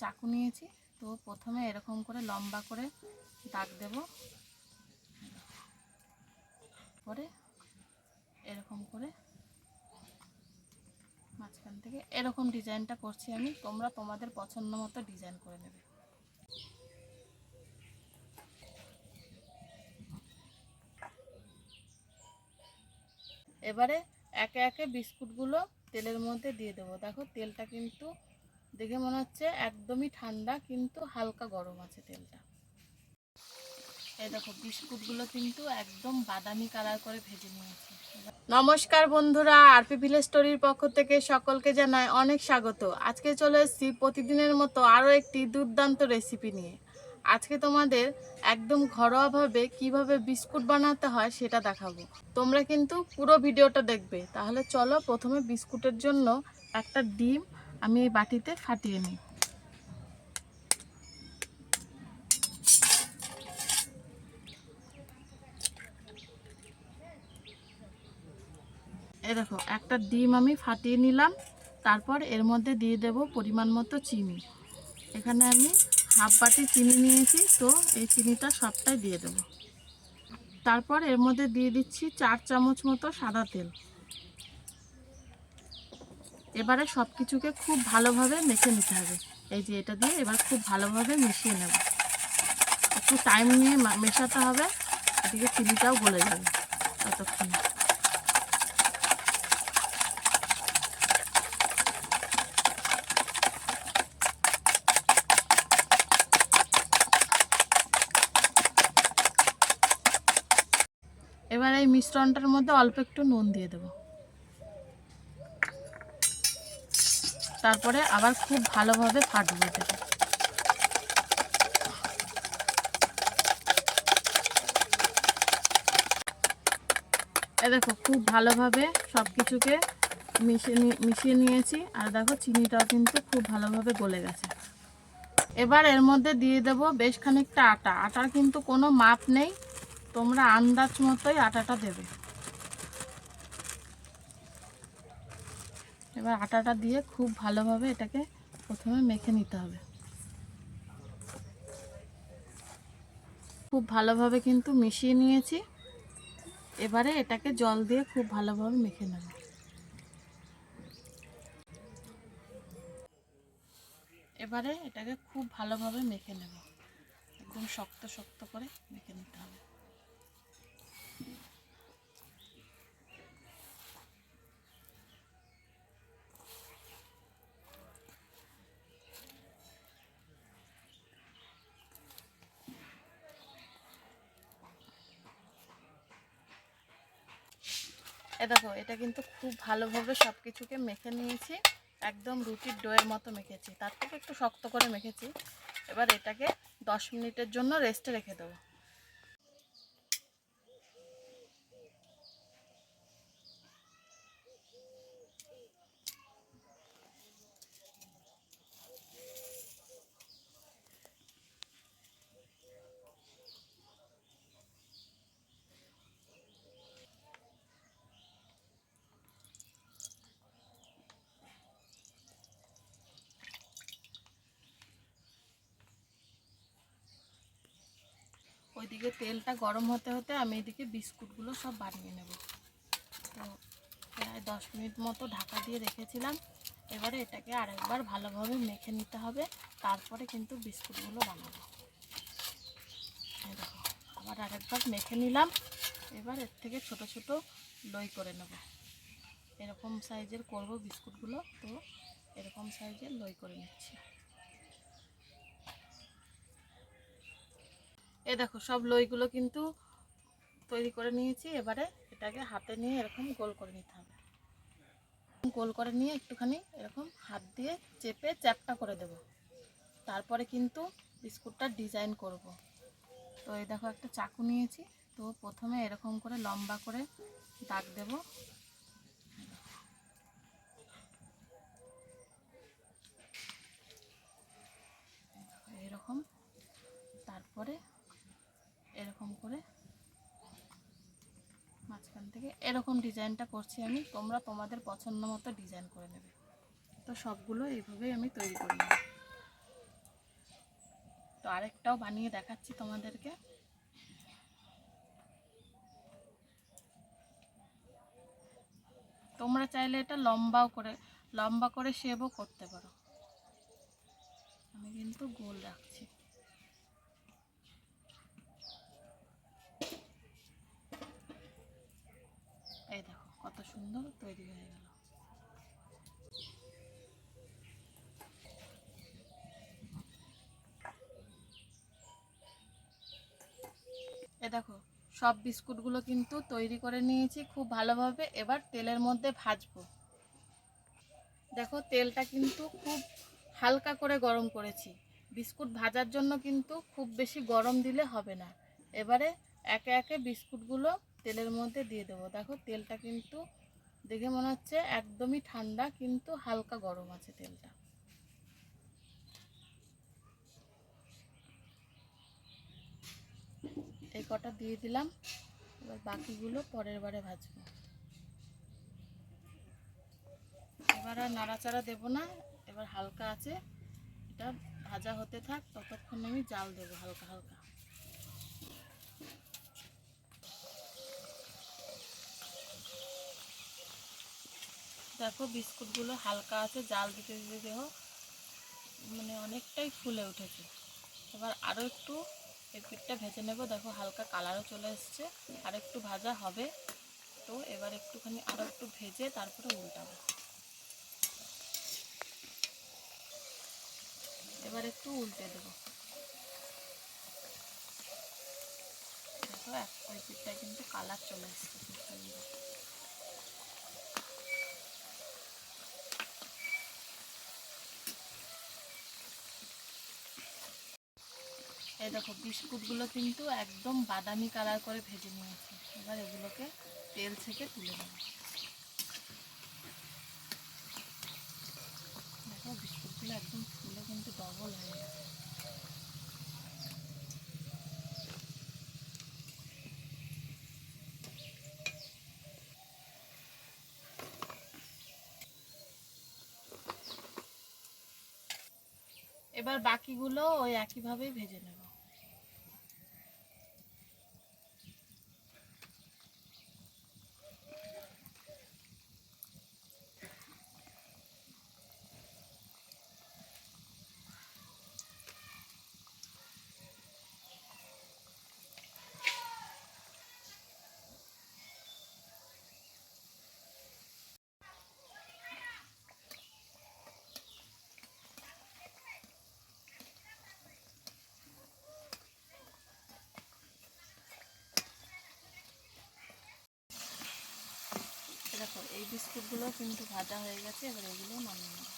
চাকু নিয়েছি। তো প্রথমে এরকম করে লম্বা করে দাগ দেব, পরে এরকম করে মাঝখান থেকে এরকম ডিজাইনটা করছি আমি। তোমরা তোমাদের পছন্দ মতো ডিজাইন করে নেবে। এবারে একে একে বিস্কুটগুলো তেলের মধ্যে দিয়ে দেবো। দেখো তেলটা কিন্তু দেখে মনে হচ্ছে একদমই ঠান্ডা, কিন্তু হালকা গরম আছে তেলটা। এই দেখো বিস্কুটগুলো কিন্তু একদম বাদামি কালার করে ভেজে নিয়েছি। নমস্কার বন্ধুরা, আরপি ভিলেজ স্টোরির পক্ষ থেকে সকলকে জানাই অনেক স্বাগত। আজকে চলে এসেছি প্রতিদিনের মতো আরও একটি দুর্দান্ত রেসিপি নিয়ে। আজকে তোমাদের একদম ঘরোয়াভাবে কিভাবে বিস্কুট বানাতে হয় সেটা দেখাবো। তোমরা কিন্তু পুরো ভিডিওটা দেখবে। তাহলে চলো, প্রথমে বিস্কুটের জন্য একটা ডিম আমি এই বাটিতে ফাটিয়ে নিই। এই দেখো একটা ডিম আমি ফাটিয়ে নিলাম। তারপর এর মধ্যে দিয়ে দেব পরিমাণ মতো চিনি। এখানে আমি হাফ বাটি চিনি নিয়েছি, তো এই চিনিটা সবটাই দিয়ে দেব। তারপর এর মধ্যে দিয়ে দিচ্ছি 4 চামচ মতো সাদা তেল। এবারে সব কিছুকে খুব ভালোভাবে মেখে নিতে হবে। এই যে এটা দিয়ে এবার খুব ভালোভাবে মিশিয়ে নেব। একটু টাইম নিয়ে মেশাতে হবে, এদিকে চিনিটাও গলে যাবে ততক্ষণে। এবার এই মিশ্রণটার মধ্যে অল্প একটু নুন দিয়ে দেব। তারপরে আবার খুব ভালোভাবে ফাটবে এটাকে। এ দেখো খুব ভালোভাবে সব কিছুকে মিশিয়ে নিয়েছি। আর দেখো চিনিটাও কিন্তু খুব ভালোভাবে গলে গেছে। এবার এর মধ্যে দিয়ে দেব বেশ খানিকটা আটা। আটার কিন্তু কোনো মাপ নেই, তোমরা আন্দাজ মতোই আটাটা দেবে। এবার আটাটা দিয়ে খুব ভালোভাবে এটাকে প্রথমে মেখে নিতে হবে। খুব ভালোভাবে কিন্তু মিশিয়ে নিয়েছি। এবারে এটাকে জল দিয়ে খুব ভালোভাবে মেখে নেব। এবারে এটাকে খুব ভালোভাবে মেখে নেব, একদম শক্ত শক্ত করে মেখে নিতে হবে। এ দেখো এটা কিন্তু খুব ভালোভাবে সব কিছুকে মেখে নিয়েছি। একদম রুটির ডোয়ের মতো মেখেছি, তার থেকে একটু শক্ত করে মেখেছি। এবার এটাকে 10 মিনিটের জন্য রেস্টে রেখে দেবো। ওইদিকে তেলটা গরম হতে হতে আমি এদিকে বিস্কুটগুলো সব বানিয়ে নেব। তো প্রায় 10 মিনিট মতো ঢাকা দিয়ে রেখেছিলাম। এবারে এটাকে আরেকবার ভালোভাবে মেখে নিতে হবে, তারপরে কিন্তু বিস্কুটগুলো বানাবো। দেখো আবার আরেকবার মেখে নিলাম। এবার এর থেকে ছোট ছোট লই করে নেব। এরকম সাইজের করব বিস্কুটগুলো, তো এরকম সাইজের লই করে নিচ্ছি। এই দেখো সব লইগুলো কিন্তু তৈরি করে নিয়েছি। এবারে এটাকে হাতে নিয়ে এরকম গোল করে নিতে হবে। গোল করে নিয়ে একটুখানি এরকম হাত দিয়ে চেপে চ্যাপটা করে দেব। তারপরে কিন্তু বিস্কুটটার ডিজাইন করব। তো এই দেখো একটা চাকু নিয়েছি। তো প্রথমে এরকম করে লম্বা করে দাগ দেব। এরকম, তারপরে এরকম করে মাঝখান থেকে এরকম ডিজাইনটা করছি আমি। তোমরা তোমাদের পছন্দ মতো ডিজাইন করে নেবে। তো সবগুলো এইভাবেই আমি তৈরি করে নেব। তো আরেকটাও বানিয়ে দেখাচ্ছি তোমাদেরকে। তোমরা চাইলে এটা লম্বা করে শেপও করতে পারো, আমি কিন্তু গোল রাখছি। এই দেখো কত সুন্দর তৈরি হয়ে গেল। এ দেখো সব বিস্কুটগুলো কিন্তু তৈরি করে নিয়েছি খুব ভালোভাবে। এবার তেলের মধ্যে ভাজবো। দেখো তেলটা কিন্তু খুব হালকা করে গরম করেছি। বিস্কুট ভাজার জন্য কিন্তু খুব বেশি গরম দিলে হবে না। এবারে একে একে বিস্কুটগুলো তেলের মধ্যে দিয়ে দেবো। দেখো তেলটা কিন্তু দেখে মনে হচ্ছে একদমই ঠান্ডা, কিন্তু হালকা গরম আছে তেলটা। এই কটা দিয়ে দিলাম, এবার বাকিগুলো পরের বারে ভাজবো। এবার আর নাড়াচাড়া দেবো না, এবার হালকা আছে এটা ভাজা হতে থাক, ততক্ষণ আমি জাল দেবো হালকা হালকা। দেখো বিস্কুটগুলো হালকা আছে, জাল দিতে দিতে দেখো মানে অনেকটাই ফুলে উঠেছে। এবার আরও একটু এই পিঠটা ভেজে নেব। দেখো হালকা কালারও চলে এসছে, আর একটু ভাজা হবে। তো এবার একটুখানি আরও একটু ভেজে তারপরে উল্টাবো। এবার একটু উল্টে দেবো। দেখো ওই পিঠটায় কিন্তু কালার চলে এসছে খুব সুন্দর। এই দেখো বিস্কুটগুলো কিন্তু একদম বাদামি কালার করে ভেজে নিয়েছি। এবার এগুলোকে তেল থেকে তুলে নেব। দেখো বিস্কুটগুলো একদম ফুলে কিন্তু ডবল হয়ে গেছে। এবার বাকিগুলো ওই একইভাবেই ভেজে নেব। দেখো এই বিস্কুটগুলো কিন্তু ভাজা হয়ে গেছে, এবার এগুলো নামিয়ে নেব।